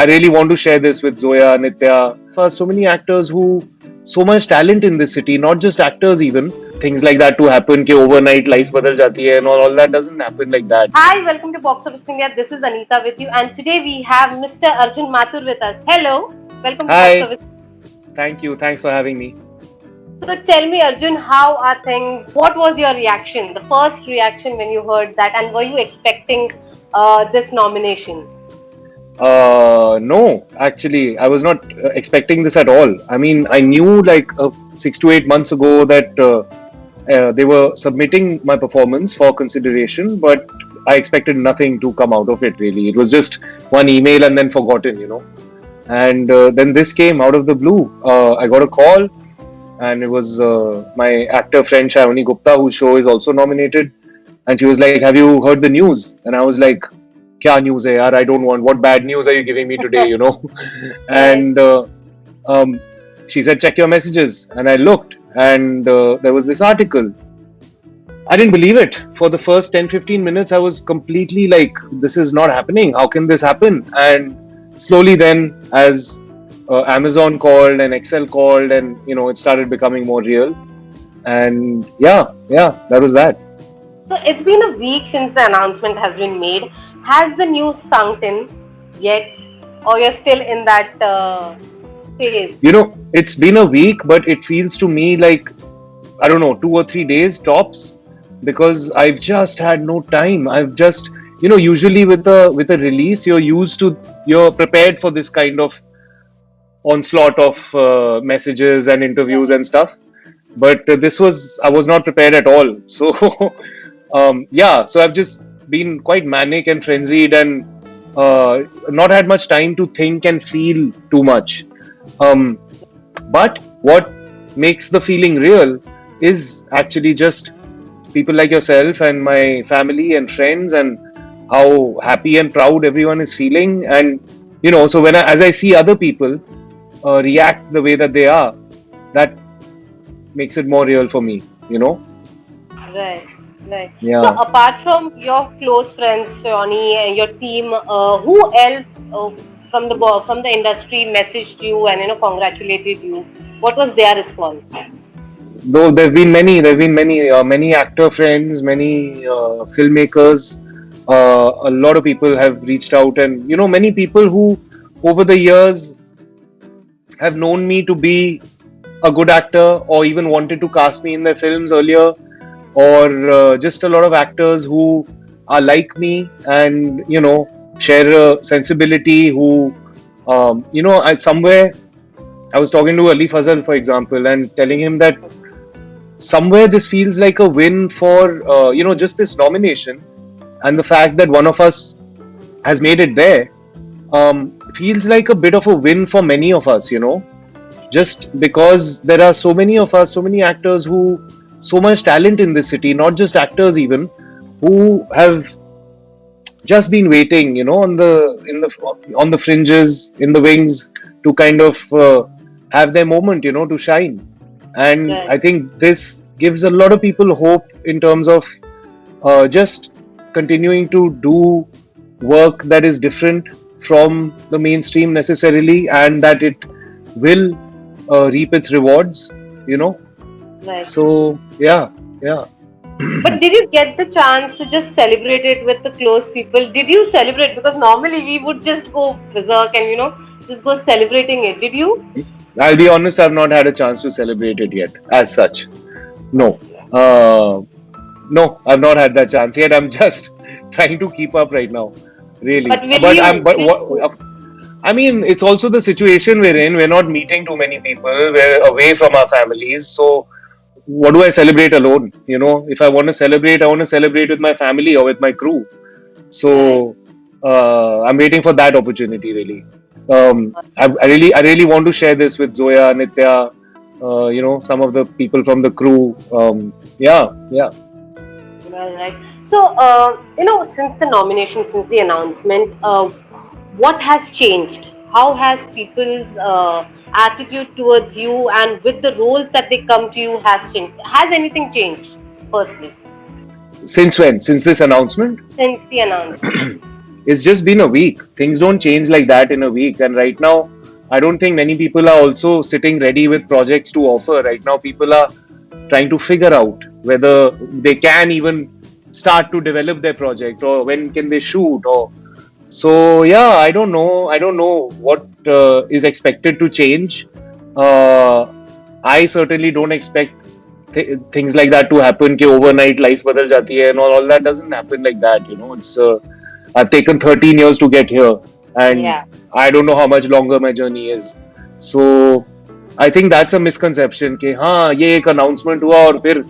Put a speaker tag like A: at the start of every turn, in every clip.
A: I really want to share this with Zoya, Nitya. For so many actors who, so much talent in this city, not just actors even. Things like that to happen, कि overnight life बदल जाती है and all that doesn't happen like that.
B: Hi, welcome to Box Office India. This is Anita with you, and today we have Mr. Arjun Mathur with us. Hello, welcome to Box
A: Hi,
B: Office.
A: thank you. Thanks for having me.
B: So tell me, Arjun, how are things? What was your reaction? The first reaction when you heard that, and were you expecting this nomination?
A: No, actually, I was not expecting this at all. I mean, I knew like 6 to 8 months ago that they were submitting my performance for consideration, but I expected nothing to come out of it really. It was just one email and then forgotten. And then this came out of the blue. I got a call, and it was my actor friend Shavani Gupta, whose show is also nominated. And she was like, "Have you heard the news?" And I was like, "Kya news hai yaar? I don't want. What bad news are you giving me today?" And um, she said, "Check your messages." And I looked, and there was this article. I didn't believe it. For the first 10-15 minutes, I was completely like, "This is not happening. How can this happen?" And slowly, then, as Amazon called and Excel called, and it started becoming more real. And yeah, that was that.
B: So it's been a week since the announcement has been made. Has the news sunk in yet, or you're still in that phase?
A: It's been a week, but it feels to me like, I don't know, 2 or 3 days tops, because I've just had no time. I've just, usually with a release, you're prepared for this kind of onslaught of messages and interviews and stuff. But I was not prepared at all. So, so I've just been quite manic and frenzied, and not had much time to think and feel too much. Um, but what makes the feeling real is actually just people like yourself and my family and friends, and how happy and proud everyone is feeling. And so as I see other people react the way that they are, that makes it more real for me.
B: Right, right. So
A: Yeah.
B: apart from your close friends, Shoni, and your team, who else from the industry messaged you and congratulated you? What was their response?
A: Though there have been many actor friends, many filmmakers. A lot of people have reached out, and many people who over the years have known me to be a good actor, or even wanted to cast me in their films earlier, or just a lot of actors who are like me and share a sensibility. Who somewhere I was talking to Ali Fazal, for example, and telling him that somewhere this feels like a win for just this nomination, and the fact that one of us has made it there feels like a bit of a win for many of us. Just because there are so many of us, so many actors who, so much talent in this city, not just actors even, who have just been waiting, on the fringes, in the wings, to kind of have their moment, to shine. And
B: Right.
A: I think this gives a lot of people hope in terms of just continuing to do work that is different from the mainstream necessarily, and that it will reap its rewards.
B: Right.
A: So yeah.
B: But did you get the chance to just celebrate it with the close people? Did you celebrate? Because normally we would just go berserk and just go celebrating it. Did you?
A: I'll be honest, I've not had a chance to celebrate it yet, as such. No. No, I've not had that chance yet. I'm just trying to keep up right now, really.
B: But will
A: But
B: you?
A: I'm, but what? I mean, it's also the situation we're in. We're not meeting too many people. We're away from our families. So, what do I celebrate alone? If I want to celebrate, I want to celebrate with my family or with my crew. So, I'm waiting for that opportunity, really. I really want to share this with Zoya, Nitya, some of the people from the crew. Yeah.
B: All right. So, since the nomination, since the announcement, what has changed? How has people's attitude towards you and with the roles that they come to you has changed? Has anything changed, firstly,
A: Since when? Since this announcement?
B: since the announcement?
A: it's just been a week. Things don't change like that in a week. And right now, I don't think many people are also sitting ready with projects to offer. Right now, people are trying to figure out whether they can even start to develop their project, or when can they shoot, or so. Yeah, I don't know what is expected to change. uh, I certainly don't expect things like that to happen, कि overnight life बदल जाती है, and all that doesn't happen like that, you know. It's I've taken 13 years to get here, and
B: Yeah.
A: I don't know how much longer my journey is. So I think that's a misconception कि हाँ ये एक announcement हुआ और फिर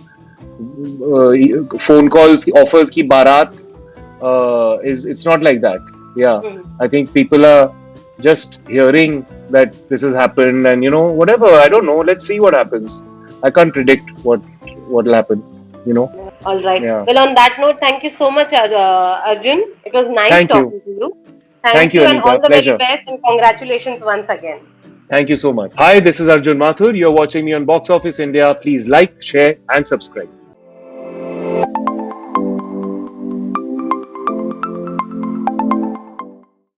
A: phone calls offers की बारात. Is It's not like that. Yeah,
B: Hmm.
A: I think people are just hearing that this has happened, and you know, whatever, I don't know, let's see what happens. I can't predict what'll happen, you know.
B: All right.
A: Yeah.
B: Well, on that note, thank you so much, Arjun. It was nice
A: Thank you.
B: talking to you.
A: Thank
B: Thank
A: you,
B: you, and all
A: Anita.
B: the very
A: Pleasure.
B: best, and congratulations once again.
A: Thank you so much. Hi, this is Arjun Mathur. You're watching me on Box Office India. Please like, share, and subscribe.